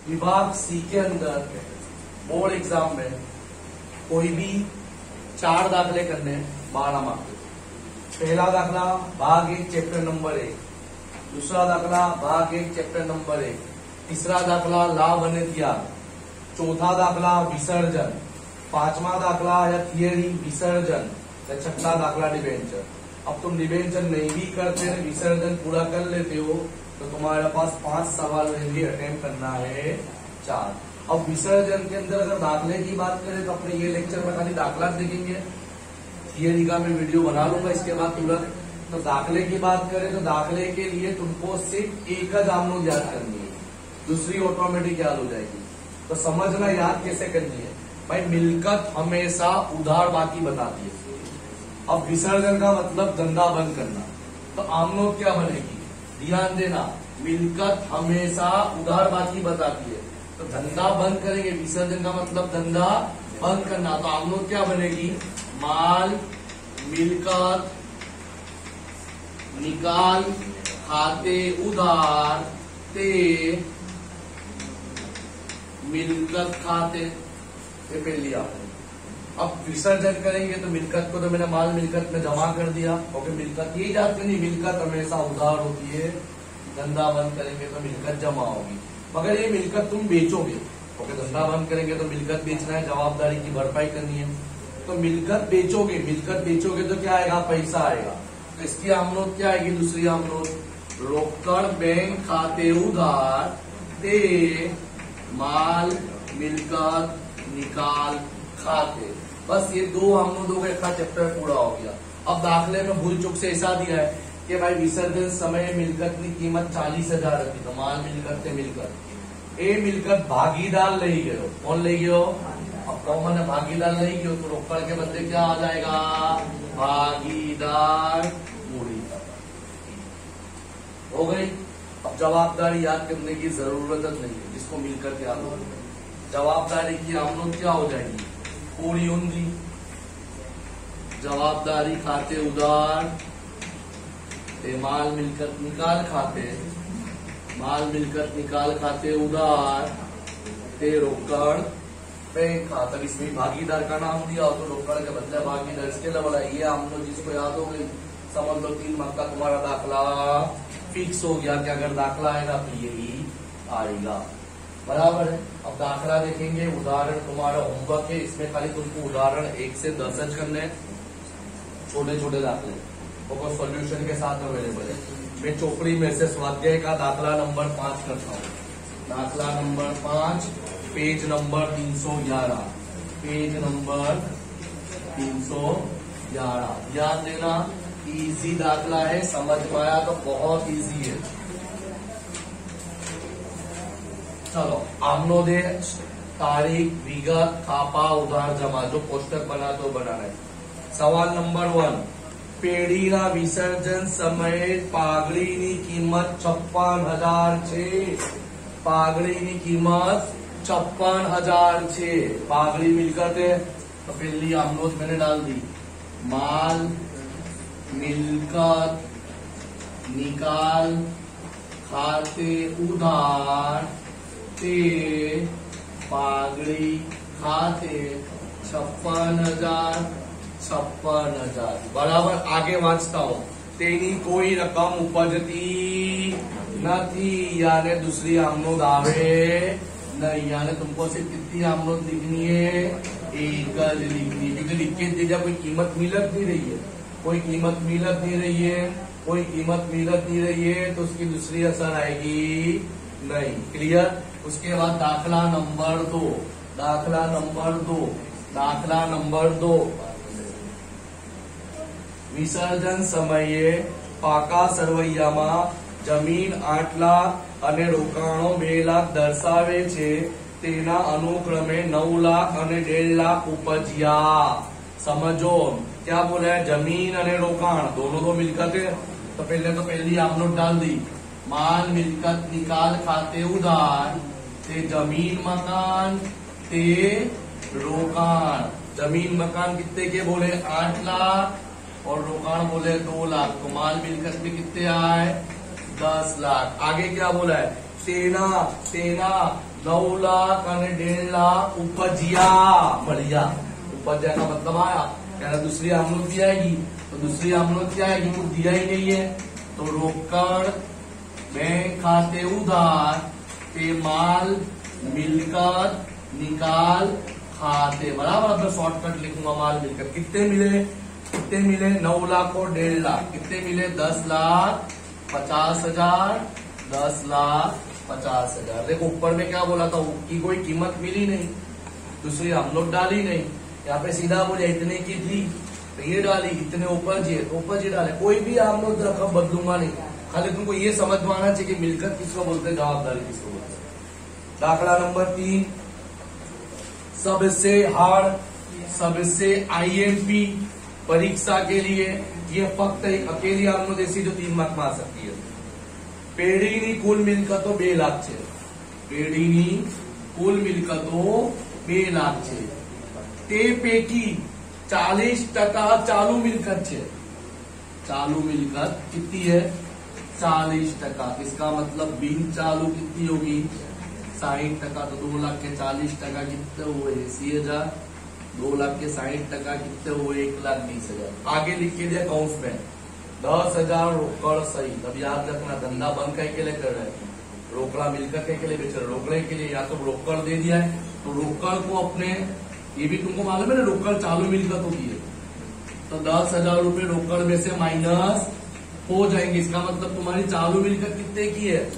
विभाग सी के अंदर बोर्ड एग्जाम में कोई भी 4 दाखले करने 12 मार्क्स। पहला दाखला भाग 1 चैप्टर नंबर 1, दूसरा दाखला भाग 1 चैप्टर नंबर 1, तीसरा दाखला लाभ અને त्याग, चौथा दाखला विसर्जन, पांचवा दाखला या थियरी विसर्जन, या छठा दाखला डिबेंचर। अब तुम डिबेंचर नहीं भी करते, विसर्जन पूरा कर लेते हो तो तुम्हारे पास 5 सवाल रहेंगे, अटेम्प्ट करना है 4। अब विसर्जन के अंदर अगर दाखले की बात करें तो अपने ये लेक्चर में खाली दाखला देखेंगे, थियरी का मैं वीडियो बना लूंगा इसके बाद तुरंत। तो दाखले की बात करें तो दाखले के लिए तुमको सिर्फ एक एग्जाम याद करनी है, दूसरी ऑटोमेटिक याद हो जाएगी। तो समझना याद कैसे करनी है भाई, मिलकत हमेशा उधार बाकी बताती है। अब विसर्जन का मतलब धंधा बंद करना, तो आमनोट क्या बनेगी, ध्यान देना, मिलकत हमेशा उधार बाकी बताती है, तो धंधा बंद करेंगे, विसर्जन का मतलब धंधा बंद करना, तो आमनोट क्या बनेगी, माल मिलकत निकाल खाते उधार ते मिलकत खाते, ये पहली आपने। अब विसर्जन करेंगे तो मिलकत को तो मैंने माल मिलकत में जमा कर दिया, क्योंकि मिलकत यही जाती नहीं, मिलकत हमेशा उधार होती है, धंधा बंद करेंगे तो मिलकत जमा होगी। मगर ये मिलकत तुम बेचोगे, क्योंकि धंधा बंद करेंगे तो मिलकत बेचना है, जवाबदारी की भरपाई करनी है, तो मिलकत बेचोगे तो क्या आएगा, पैसा आएगा। तो इसकी आमनोट क्या आएगी, दूसरी आमनोट, रोकड़ बैंक खाते उधार ते माल मिलकत निकाल खाते। बस ये 2 आमनोटों का एक चैप्टर पूरा हो गया। अब दाखले में भूल चूक से ऐसा दिया है कि भाई विसर्जन समय मिलकत की कीमत 40,000 रखी, तो माल मिलकत से मिलकत ए मिलकत भागीदार ले गयो, कौन ले गयो, अब कौन है भागीदार नहीं गयो, तो रोकड़ के बदले क्या आ जाएगा, भागीदार मूड़ी हो गई। अब जवाबदारी याद करने की जरूरत नहीं है, जिसको मिलकर याद हो, जवाबदारी की आमनोट क्या हो जाएगी, पूरी ऊंधी, जवाबदारी खाते उधार ते माल मिलकत निकाल खाते, माल मिलकत निकाल खाते उधार ते रोकड़ बैंक खाता। इसमें भागीदार का नाम दिया हो तो रोकड़ के बदले भागीदार, इसके अलावा ये आमनोट जिसको याद हो गई, समझ लो 3 मार्क्स का तुम्हारा दाखला फिक्स हो गया कि अगर दाखला आएगा तो यही आएगा, बराबर है। अब दाखला देखेंगे, उदाहरण तुम्हारा होमवर्क है, इसमें खाली तुमको उदाहरण 1 से 10 करने, छोटे छोटे दाखले और सॉल्यूशन के साथ अवेलेबल है। मैं चोपड़ी में से स्वाध्याय का दाखला नंबर 5 करता हूँ, दाखला number 5 page number 311, page number 311, ध्यान देना, इजी दाखला है, समझ पाया तो बहुत इजी है। चलो आमनोदे तारीख विगत खापा उधार जमा, जो पोस्टर बना तो बनाना है। सवाल नंबर 1, पेढ़ीना विसर्जन समय पागड़ीनी कीमत 56,000 છે, पागड़ी कीमत 56,000 છે। पागड़ी मिलकत है तो पहली आमनोट मैंने डाल दी, माल मिलकत निकाल खाते उधार ते पागड़ी खाते 56,000 बराबर। आगे वांचता हूं, तेनी कोई रकम उपजती नहीं, यानी दूसरी आमनोट आवे नहीं, यानी तुमको सिर्फ कितनी आमनोट लिखनी है, एक लिखनी, क्योंकि लिख के दे कोई कीमत मिलत नहीं रही है, कोई कीमत मिलत नहीं रही है, कोई कीमत मिलत नहीं रही है, तो उसकी दूसरी असर आएगी नहीं, क्लियर। उसके बाद दाखला नंबर 2, दाखला नंबर 2, दाखला नंबर 2, વિસર્જન સમયે પાકા સરવૈયામાં જમીન 8 લાખ અને રોકાણો 2 લાખ દર્શાવે છે, તેના अनुक्रमे 9 लाख અને 1.5 लाख उपजिया। समझो क्या बोला है, जमीन और रोकाण दोनों तो मिलकत है, तो पहली आमनोट डाल दी, माल मिलकत निकाल खाते उधार ते जमीन मकान ते रोकाण। जमीन मकान कितने के बोले, 8 लाख और रोकाण बोले 2 लाख, तो माल मिलकत में कितने आए, 10 लाख। आगे क्या बोला है, तेना 9 लाख અને 1.5 लाख उपजिया बढ़िया। उपजिया का मतलब आया क्या, दूसरी आमनोती आएगी तो दूसरी आमनोती आएगी, कुछ दिया ही नहीं है तो रोकड़ बैंक खाते उधार ते माल मिलकर निकाल खाते, बराबर। अब मैं शॉर्टकट लिखूंगा, माल मिलकर कितने मिले 9 लाख और 1.5 लाख, कितने मिले 10,50,000, 10,50,000। देखो ऊपर में क्या बोला था की कोई कीमत मिली नहीं, दूसरी हम लोग डाली नहीं, यहाँ पे सीधा बोले इतने की थी तो ये डाली, इतने ऊपर जी डाले, कोई भी हम लोग रकम बदलूंगा नहीं, खाली तुमको ये समझ में आना चाहिए कि मिलकत किसको बोलते हैं, जवाबदारी किसको बोलते हैं। दाखला नंबर 3, सबसे हार्ड, सबसे IMP परीक्षा के लिए ये फक्त एक अकेली आमनो जैसी जो 3 मार्क में आ सकती है। पेढ़ीनी कुल मिलकतो 2 लाख છે, पेढ़ीनी कुल मिलकतो 2 लाख છે, તે પૈકી 40% चालू मिलकत છે। चालू मिलकत कितनी है 40%, इसका मतलब बिन चालू कितनी होगी 60%, तो 2 लाख के 40% कितने हुए 80,000, 2 लाख के 60% कितने हुए 1,20,000। आगे लिख के दिया कौंस में 10,000 रोकड़ सही। अब याद रखना धंधा बंद के लिए कर रहे हैं, रोकड़ा मिलकर के लिए बेच रहे, रोकड़े के लिए या तो रोकड़ दे दिया है तो रोकड़ को अपने, ये भी तुमको मालूम है ना रोकड़ चालू मिलकत होती है, तो 10,000 रुपए रोकड़ में से माइनस हो जाएंगे, इसका मतलब तुम्हारी चालू मिलकत कितने की है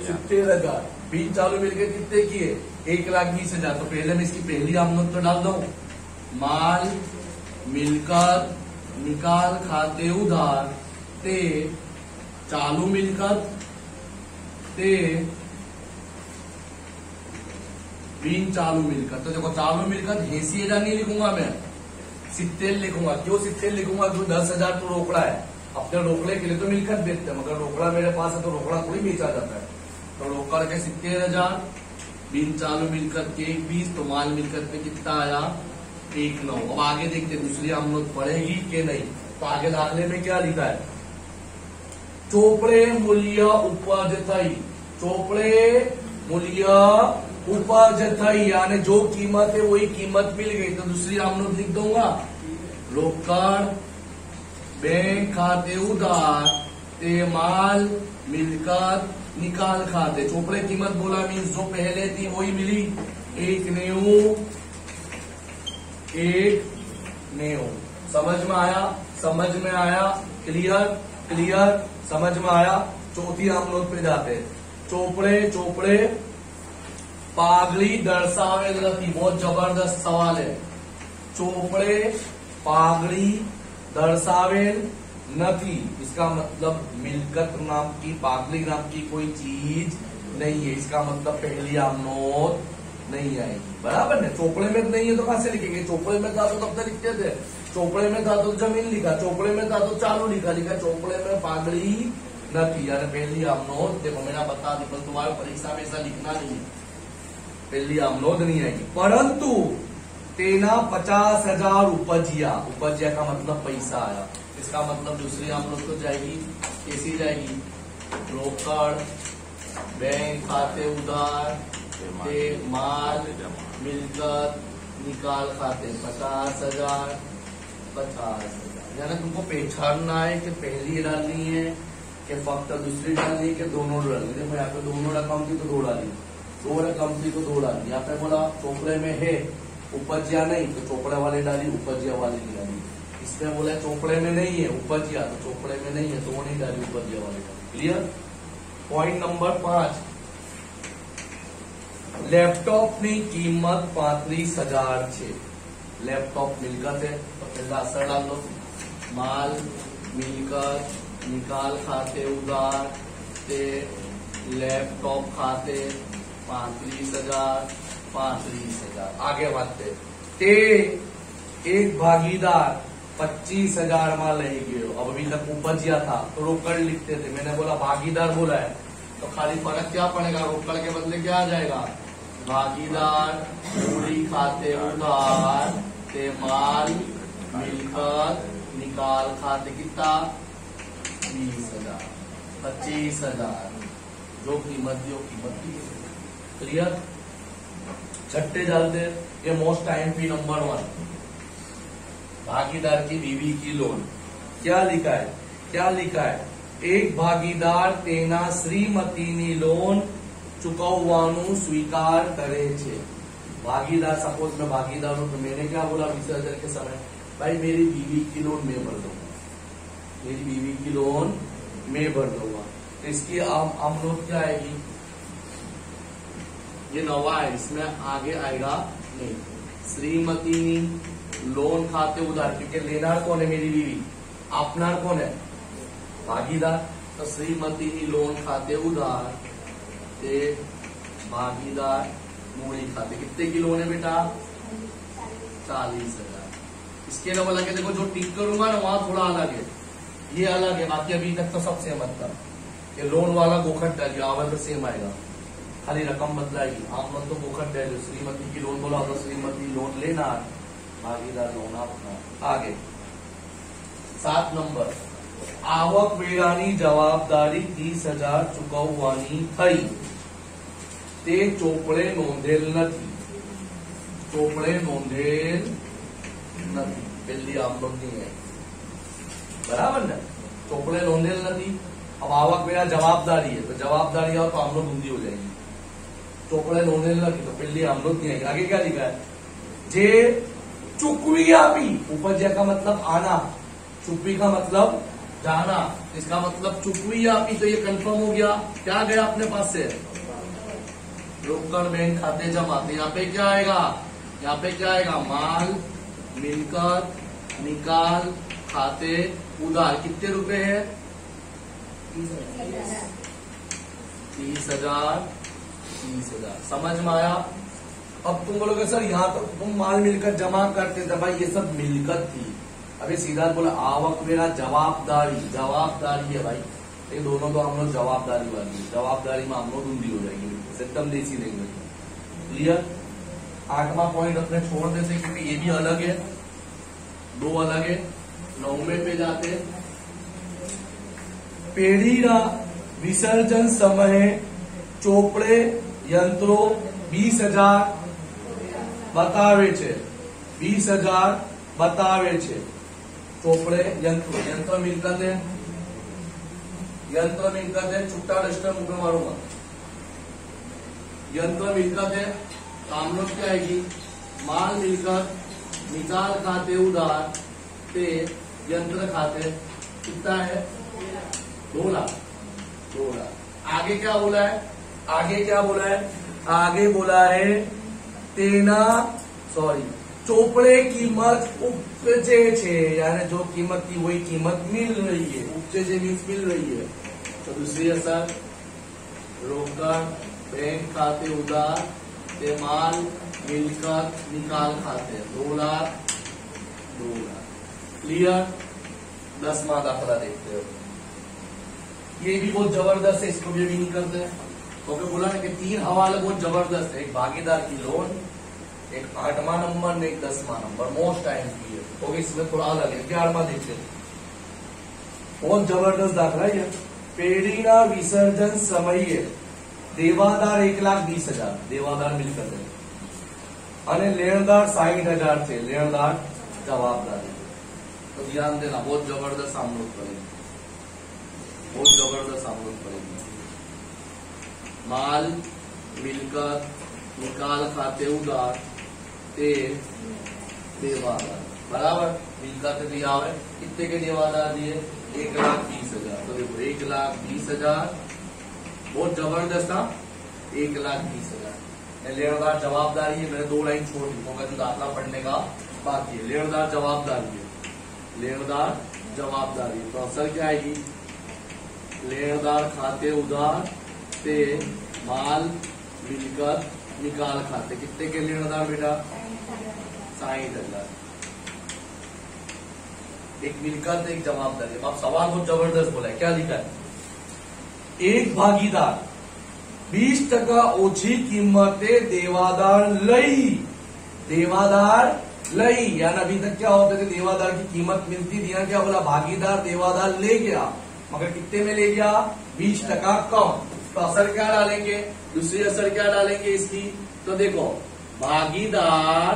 70,000, बिन चालू मिलकत कितने की है 1,20,000। तो पहले मैं इसकी पहली आमदन तो डाल दू, माल मिलकत निकाल खाते उधार ते चालू मिलकत ते बिन चालू मिलकत। तो देखो चालू मिलकत 80,000 नहीं लिखूंगा मैं, 70 लिखूंगा। क्यों 70 लिखूंगा, क्यों 10,000 तो रोकड़ा है, अपने रोकड़े के लिए तो मिलकत बेचते हैं, मगर रोकड़ा मेरे पास है तो रोकड़ा थोड़ी बेचा जाता है, तो रोकड़ के 70,000, बिन चालू मिलकत के 20, तो माल मिलकत पे कितना आया 1,9। अब आगे देखते दूसरी आमदन पड़ेगी कि नहीं, तो आगे दाखले में क्या लिखा है, चोपड़े मूल्य उपज थई, चोपड़े मूल्य उपज थई, यानी जो कीमत है वही कीमत मिल गई, तो दूसरी आमदन लिख दूंगा, रोकड़ बैंक खाते उधार ते माल मिलकत निकाल खाते। चोपड़े कीमत बोला मीन्स जो पहले थी वही मिली, 1,9, 1,9। समझ में आया, क्लियर समझ में आया। चौथी आमनोद पे जाते, चोपड़े पागड़ी दर्शावे नहीं, बहुत जबरदस्त सवाल है। चोपड़े पागड़ी दर्शावेल नहीं, इसका मतलब मिलकत नाम की, पागड़ी नाम की कोई चीज नहीं है, इसका मतलब पहली आमनोद नहीं आएगी, बराबर है। चोपड़े में नहीं है तो कहां से लिखेंगे, चोपड़े में था तो तब तक लिखते थे, चोपड़े में था तो जमीन लिखा, चोपड़े में था तो चालू लिखा, चोपड़े में पागड़ी नहीं, यानी पहली आमनोद। देखो मैंने बता दी, पर तुम्हारे परीक्षा में ऐसा लिखना नहीं है, पहली आमनोद नहीं आएगी। परंतु तेना 50,000 उपजिया का मतलब पैसा आया, इसका मतलब दूसरी आमनोद तो जाएगी, कैसी जाएगी, रोकड़ बैंक खाते उधार ते माल मिलकत निकाल खाते 50,000, यानी तुमको पहचानना है कि पहली डालनी है कि फक्त दूसरी डालनी है कि दोनों डालनी है। देखो यहाँ पे दोनों रकम थी तो 2 डाली, 2 रकम थी तो 2 डाली। यहाँ पे बोला चोपड़े में है उपजिया नहीं तो चोपड़े वाले डाली, उपजिया वाले नहीं डाली। इसमें बोला चोपड़े में नहीं है उपजिया तो चोपड़े में नहीं है तो वो नहीं डाली, उपजिया वाले डाली। क्लियर। पॉइंट नंबर 5, लैपटॉप ની કિંમત 35,000 છે। लैपटॉप मिलकत है तो पहला असर डाल दो, माल मिलकत निकाल खाते उधार ते लैपटॉप खाते 35,000। आगे बढ़ते ते एक भागीदार 25,000 में ले गयो। अब अभी तक उपजिया था तो रोकड़ लिखते थे, मैंने बोला भागीदार बोला है तो खाली फर्क क्या पड़ेगा, रोकड़ के बदले क्या आ जाएगा, भागीदार पूरी खाते उधार ते माल मिलकत निकाल खाते कितना 20,000, 25,000, जो कीमत दी वो कीमत दी। क्लियर। छठे डालते हैं, ये मोस्ट आईएमपी नंबर 1, भागीदार की बीवी की लोन। क्या लिखा है, क्या लिखा है? एक भागीदार तेना श्रीमतीनी लोन चुकवવાનું स्वीकार करे छे। भागीदार, सपोज मैं भागीदार हूं तो मैंने क्या बोला विसर्जन के समय, भाई मेरी बीवी की लोन मैं भर दूंगा, मेरी बीवी की लोन मैं भर दूंगा। तो इसकी आमनोट क्या आएगी? ये नवा है, इसमें आगे आएगा नहीं। श्रीमती लोन खाते उधार, क्योंकि लेनार कौन है? मेरी बीवी। आपनार कौन है? भागीदार। तो श्रीमती लोन खाते उधार ते भागीदार मूड़ी खाते। कितने की लोन है बेटा? 40,000। इसके अलावा अलग है, देखो जो टिक करूंगा ना वहां थोड़ा अलग है, ये अलग है, बाकी अभी तक तो सब सेम था। ये लोन वाला गोखट डालिए, आवाज तो सेम आएगा, खाली रकम बदलाएगी। आप लोग तो गोखट डालिए, श्रीमती की लोन बोला तो श्रीमती लोन लेना, भागीदार लोन अपना। आगे 7 नंबर, आवक वेरानी जवाबदारी 30,000 चुकवવાની થઈ, તે ચોપડે નોંધેલ નથી, ચોપડે નોંધેલ નથી, પેલી આવક नहीं है, बराबर ना? ચોપડે નોંધેલ નથી। अब आवक वेरा जवाबदारी है, तो जवाबदारी आओ तो आमनो ऊंधी हो जाएगी। ચોપડે નોંધેલ નથી तो પેલી आमनो नहीं आएगी। आगे क्या लिखा है? जे चुकवी आपी, उपज्या का मतलब आना, चुकवी का मतलब जाना, इसका मतलब चुकवी आपी, तो ये कंफर्म हो गया। क्या गया अपने पास से? रोकड़ बैंक खाते जमा। तो यहाँ पे क्या आएगा? यहाँ पे क्या आएगा? माल मिलकत निकाल खाते उधार। कितने रुपए है? 30,000। 30,000 समझ में आया? अब तुम बोलोगे सर यहाँ तो तुम माल मिलकत जमा करते थे, भाई ये सब मिलकत थी। अभी सीधा बोला आवक मेरा जवाबदारी, जवाबदारी है भाई, ये दोनों तो हम लोग जवाबदारी वाली, जवाबदारी में हम लोग ऊंधी हो जाएगी, एकदम देसी लैंग्वेज में। क्लियर? 8वां पॉइंट अपने छोड़ देते क्योंकि ये भी अलग है, दो अलग है। 9वें पे जाते, पेढ़ीना विसर्जन समय ચોપડે यंत्रो 20,000 बतावे छे, 20,000 बतावे छे। ચોપડે यंत्र मिलकत है, यंत्र मिलकत है, छुट्टा डस्टर मुझे मारूंगा। यंत्र मिलकत है तो हम लोग क्या आएगी? माल मिलकत निकाल खाते उधार ते यंत्र खाते। कितना है? 2 लाख। 2 लाख। आगे क्या बोला है? आगे क्या बोला है? आगे बोला है तेना ચોપડે कीमत उपजे छे, यानी जो कीमत थी वही कीमत मिल रही है। उपजे मीन्स मिल रही है। तो दूसरी असर रोकड़ बैंक खाते उधार ते माल मिलकत निकाल खाते 2 लाख। 2 लाख। क्लियर? 10वां दाखला देखते हो। ये भी बहुत जबरदस्त है, इसको भी नहीं करते हैं क्योंकि बोला ना कि 3 हवाले बहुत जबरदस्त है। एक भागीदार की लोन, एक 8वां नंबर, एक 10वां नंबर, मोस्ट आईएमपी है। तो इसमें थोड़ा अलग है। 11वां देखते, बहुत जबरदस्त दाखला है। पेढ़ीना विसर्जन समये देवादार 1,20,000 देवादार मिलकर है અને લેણદાર 60,000 છે। લેણદાર જવાબદારી। तो ध्यान देना, बहुत जबरदस्त आमनोट पड़ेगी, बहुत जबरदस्त आमनोट पड़ेगी। माल मिलकत निकाल खाते उधार ते देवादार, बराबर। मिलकत दिया हुआ है, कितने के देवादार दिए? 1,20,000। तो देखो 1,20,000 बहुत जबरदस्त था। 1,20,000 लेनदार जवाबदारी है। मैंने 2 लाइन छोड़ दी क्योंकि जो दाखला पढ़ने का बाकी है। लेनदार जवाबदारी है, लेनदार जवाबदारी। तो असल क्या आएगी? लेनदार खाते उधार ते माल मिलकत निकाल खाते। कितने के लेनदार बेटा? 60,000। एक मिलकत एक जवाबदारी। अब सवाल बहुत जबरदस्त बोला है। क्या लिखा है? एक भागीदार 20% ओછી કિંમતે देवादार लई। देवादार लई यानी अभी तक क्या होता है? देवादार की कीमत मिलती थी, क्या बोला? भागीदार देवादार ले गया, मगर कितने में ले गया? 20% कम। तो असर क्या डालेंगे? दूसरी असर क्या डालेंगे इसकी? तो देखो, भागीदार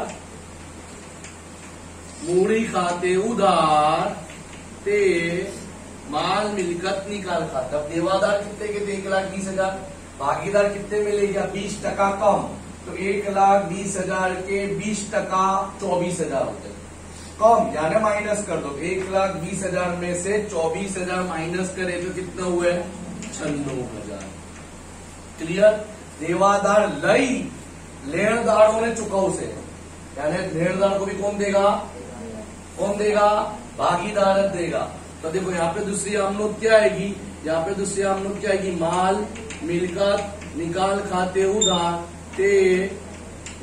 मूड़ी खाते उधार ते माल मिलकत निकाल खाते। अब देवादार कितने के थे? 1,20,000। भागीदार कितने मिलेगा? 20% कम, तो 1,20,000 के 20% 24,000 होते हैं कम, यानी माइनस कर दो। 1,20,000 में से 24,000 माइनस करे तो कितना हुए? 96,000। क्लियर? देवादार लई, लेनदारों ने चुका उसे, यानी लेनदार को भी कौन देगा? कौन देगा? भागीदार देगा। तो देखो यहाँ पे दूसरी आमनोट क्या आएगी? यहाँ पे दूसरी आमनोट क्या आएगी? माल मिलकत निकाल खाते उधार ते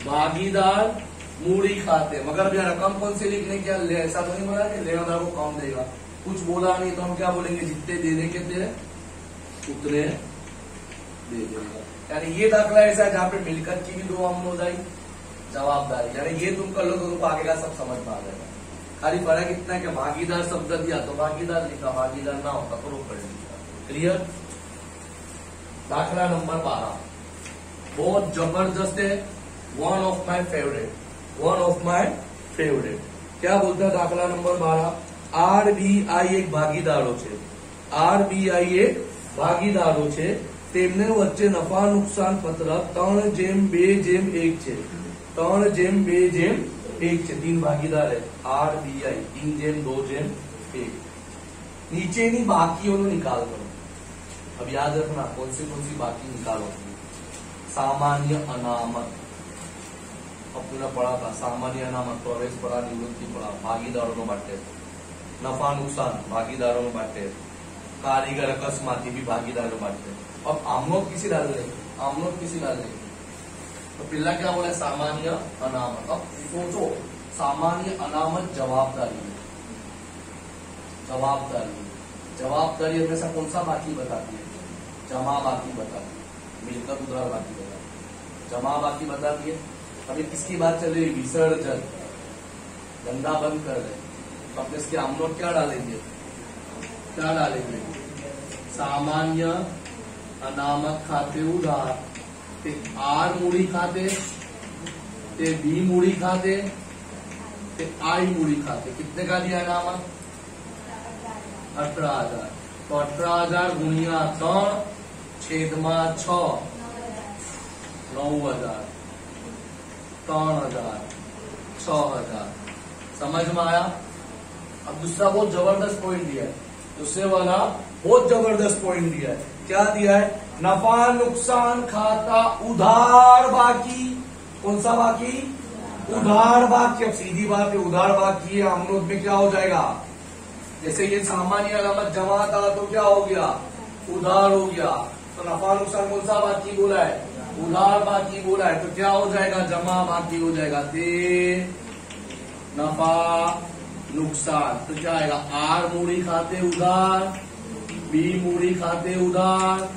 भागीदार मूड़ी खाते। मगर भैया रकम कौन से लिखने? क्या ऐसा तो नहीं बोला कि लेनदार को कम देगा? कुछ बोला नहीं तो हम क्या बोलेंगे? जितने देने के थे उतने दे देगा। यानी ये दाखला ऐसा है जहाँ पे मिलकत की भी 2 आमनोट आई, जवाबदारी, यानी ये तुम कर लो तो तुमको आगे का सब समझ में आ जाएगा। खाली फर्क इतना है कि भागीदार शब्द दिया तो भागीदार लिखा, भागीदार ना होता तो रोक कर लिखा। क्लियर? दाखला नंबर 12 बहुत जबरदस्त है, one of my favourite, one of my favourite. क्या बोलता है दाखला नंबर 12? RBI એક ભાગીદારો છે, RBI એક ભાગીદારો છે, તેમને વચ્ચે નફા નુકસાન પત્રક 3:2:1 છે, 3:2:1 છે। 3 ભાગીદાર है RBI, 3:2:1। नीचेनी बाकीઓનો નિકાલ કરો। अब याद रखना कौन सी बाकी निकालो। सामान्य अनामत अपने पढ़ा था, सामान्य अनामत प्रवेश पढ़ा, निवृत्ति पढ़ा, भागीदारों बांटे, नफा नुकसान भागीदारों में बांटे, कारीगर अकस्माती भी भागीदारों बांटे। अब आमनोट किसी डाल रहे, आमनोट किसी डाल रहे, तो पिल्ला क्या बोला? सामान्य अनामत। अब सोचो, सामान्य अनामत जवाबदारी है, जवाबदारी हमेशा कौन सा बाकी बताती है? जमा बाकी बताती है, मिलकर उधार बाकी बताती है, जमा बाकी बताती है। अभी किसकी बात चल रही है? विसर्जन, धंधा बंद कर रहे, तो अपने इसके आमनोट क्या डालेंगे? क्या डालेंगे? सामान्य अनामत खाते उधार ते आर मूड़ी खाते ते बी मूड़ी खाते ते आई मूड़ी खाते। कितने का दिया अनामत? 18,000। तो 18,000 गुणिया 3 छेदमा 6 9,000, 3,000, 6,000। समझ में आया? अब दूसरा बहुत जबरदस्त पॉइंट दिया है, दूसरे वाला बहुत जबरदस्त पॉइंट दिया है। क्या दिया है? नफा नुकसान खाता उधार बाकी। कौन सा बाकी? उधार बाकी। अब सीधी बात है, उधार बाकी है, आमनोट में क्या हो जाएगा? जैसे ये सामान्य अनामत जमा था तो क्या हो गया? उधार हो गया। तो नफा नुकसान कौन सा बाकी बोला है? उधार बाकी बोला है, तो क्या हो जाएगा? जमा बाकी हो जाएगा। ते नफा नुकसान, तो क्या आएगा? आर मूड़ी खाते उधार, बी मूड़ी खाते उधार,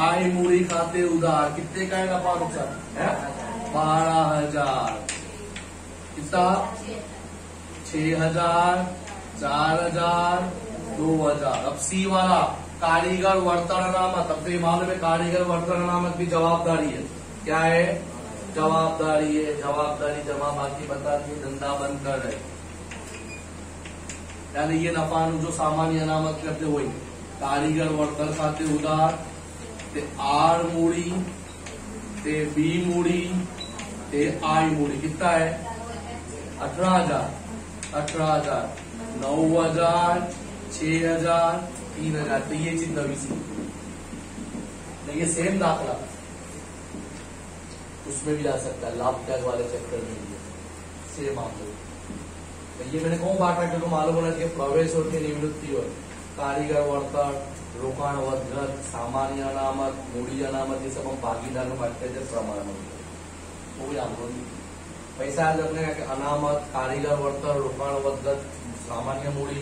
आई मूड़ी खाते उधार। कितने का है नफा नुकसान? 12,000। कितना? 6,000, 4,000, 2,000। अब सी वाला कारीगर वर्तन अनामत। अब तो ये मालूम है कारीगर वर्तन अनामत भी जवाबदारी है। क्या है? जवाबदारी है। जवाबदारी जमा बाकी बताती है, धंधा बंद कर रहे, यानी ये नफा जो सामान्य अनामत करते वही कारीगर वर्तन खाते उधार ते आर मूड़ी ते बी मूड़ी ते आई मूड़ी। कितना है? 18,000, 18,000, 9,000, 6,000, 3,000। तो ये चीज नवी सी, ये सेम दाखला उसमें भी आ सकता है, लाभ त्याग वाले चक्कर में भी सेम आप लोग। तो ये मैंने कौन बांटा क्योंकि मालूम होना चाहिए प्रवेश और निवृत्ति हो, कारीगर वर्तन, रोकाण वधगत, सामान्य अनामत, मूड़ी अनामत, ये सब हम भागीदार में बांटते थे प्रमाण होते, वो भी आप लोग पैसा याद रखने का। अनामत, कारीगर वर्तन, रोकाण वधगत, सामान्य मूड़ी,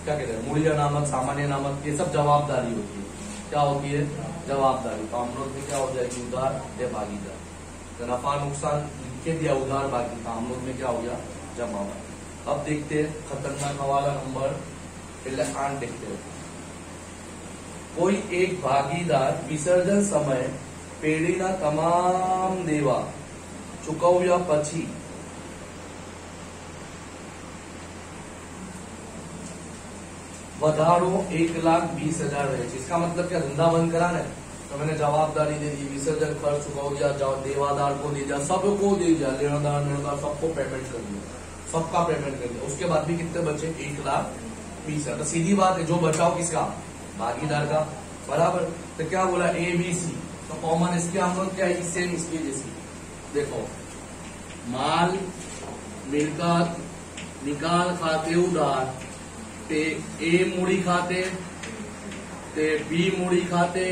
क्या कहते हैं मूड़ी अनामत, सामान्य अनामत, ये सब जवाबदारी होती है। क्या होती है? जवाबदारी। तो हम लोग में क्या हो जाएगी? उधार या भागीदार। तो नफा नुकसान लिख के दिया उधार बाकी, तो हम लोग में क्या हो गया? जमा। अब देखते हैं खतरनाक हवाला नंबर 8 देखते हैं। कोई एक भागीदार विसर्जन समय पेढ़ीना તમામ દેવા ચૂકવ્યા પછી વધારો 1,20,000 रहे। इसका मतलब क्या, धंधा बंद करा ना तो मैंने जवाबदारी दे दी, विसर्जन खर्च चुका दिया, देवादार को दे दिया, सबको दे दिया, लेनादार सबको पेमेंट कर दिया, सबका पेमेंट कर दिया। उसके बाद भी कितने बचे, 1,20,000। तो सीधी बात है, जो बचाओ किसका, भागीदार का, बराबर। तो क्या बोला, ABC, तो कॉमन इसके हम लोग क्या है, सेम इसकी जैसी। देखो, माल मिलकत निकाल खाते उधार, ते ए मूड़ी खाते, ते बी मूड़ी खाते,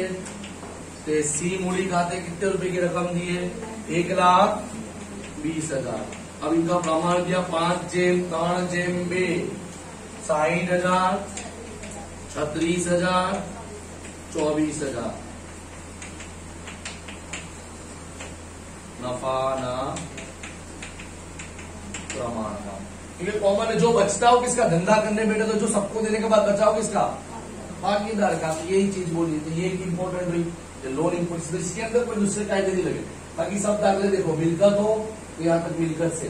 ते सी मूड़ी खाते, कितने रुपए की रकम दी है, 1,20,000। अब इनका प्रमाण दिया 5/3/2 60,000, 36,000, 24,000। नफा ना प्रमाण का, ये कॉमन है। जो बचता हो किसका, धंधा करने बैठे तो जो सबको देने के बाद बचाओ किसका, भागीदार का। यही चीज बोली थी, ये इंपॉर्टेंट हुई, लोन इनपुट। इसके अंदर कोई दूसरे कायदे नहीं लगे, बाकी सब दाखले देखो, मिलकत हो तो यहाँ तक मिलकत से,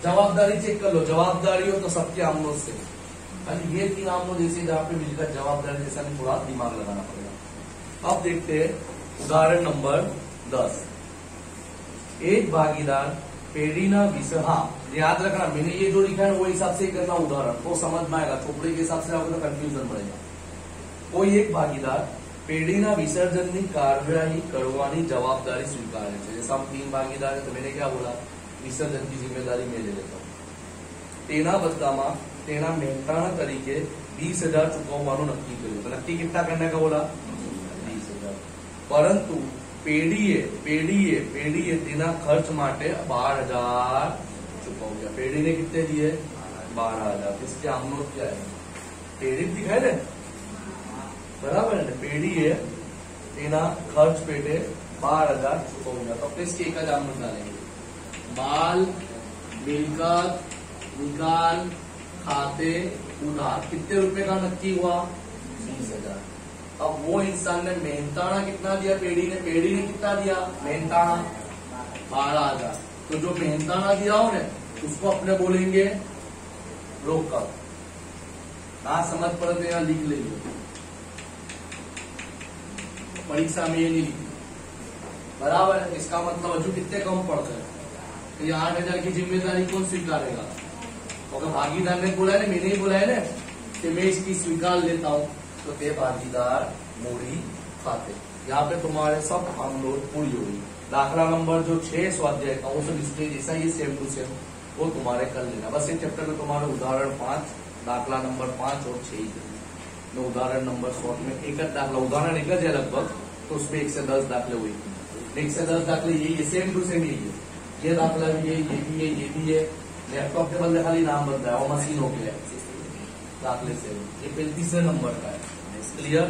जवाबदारी चेक कर लो, जवाबदारी हो तो सबके आमनों से। ये 3 आमनों जैसे जहाँ पे मिलकत जवाबदारी जैसा नहीं, थोड़ा दिमाग लगाना पड़ेगा। अब देखते हैं उदाहरण नंबर 10। एक भागीदार पेड़ीना विषय, हाँ याद रखना, मैंने ये जो लिखा है वो हिसाब से ही करना उदाहरण, तो समझ में आएगा। चोपड़े के हिसाब से आपको तो कंफ्यूजन पड़ेगा। कोई एक भागीदार पेड़ीना विसर्जन की कार्यवाही करवानी जवाबदारी स्वीकारे છે। जैसे हम 3 भागीदार है तो मैंने क्या बोला, विसर्जन की जिम्मेदारी मैं ले लेता हूँ। तेना बदलामा तेना મહેનતાણા તરીકે 20,000 ચૂકવવાનું નક્કી કર્યું। તો નક્કી કેટલા करने का बोला, 20,000। परंतु पेढ़ीए तेना खर्च माटे 12,000 चुकव्या। पेढ़ी ने कितने दिए, 12,000। इसके आमनोट क्या है, पेढ़ी दिखाए ना, बराबर है। पेढ़ीए तेना खर्च पेटे 12,000 चुकव्या। तो इसके एक आमनोट डालेंगे, माल मिलकत निकाल खाते उधार, कितने रुपए का नक्की हुआ, 20,000। अब वो इंसान ने मेहनताना कितना दिया, पेढ़ी ने कितना दिया, मेहनताना 12,000। तो जो मेहनताना दिया हो ना उसको अपने बोलेंगे रोकड़। ना समझ पड़ते यहाँ लिख लेंगे, परीक्षा में ये नहीं लिखी, बराबर है। इसका मतलब अजू कितने कम पड़ते हैं, तो ये 8,000 की जिम्मेदारी कौन स्वीकारेगा, अगर भागीदार ने बोला है ना, मैंने ही बोला है ना कि मैं इसकी स्वीकार लेता हूँ, तो ते भागीदार मूड़ी खाते। यहाँ पे तुम्हारे सब आमनोट पूरी होगी। दाखला नंबर जो 6 स्वाध्याय का वो सब इसके जैसा ये सेम टू सेम वो तुम्हारे कर लेना। बस इस चैप्टर में तुम्हारे उदाहरण 5, दाखला नंबर 5 और 6 ही मैं उदाहरण नंबर शॉर्ट में एक दाखला, उदाहरण एक है लगभग, तो उसमें 1 से 10 दाखले हुई। 1 से 10 दाखले यही सेम टू सेम यही है। ये दाखला भी है, ये भी है, ये भी है। लैपटॉप के बदले खाली नाम बदला है और मशीन हो गया दाखले से। ये 35 नंबर का है। क्लियर।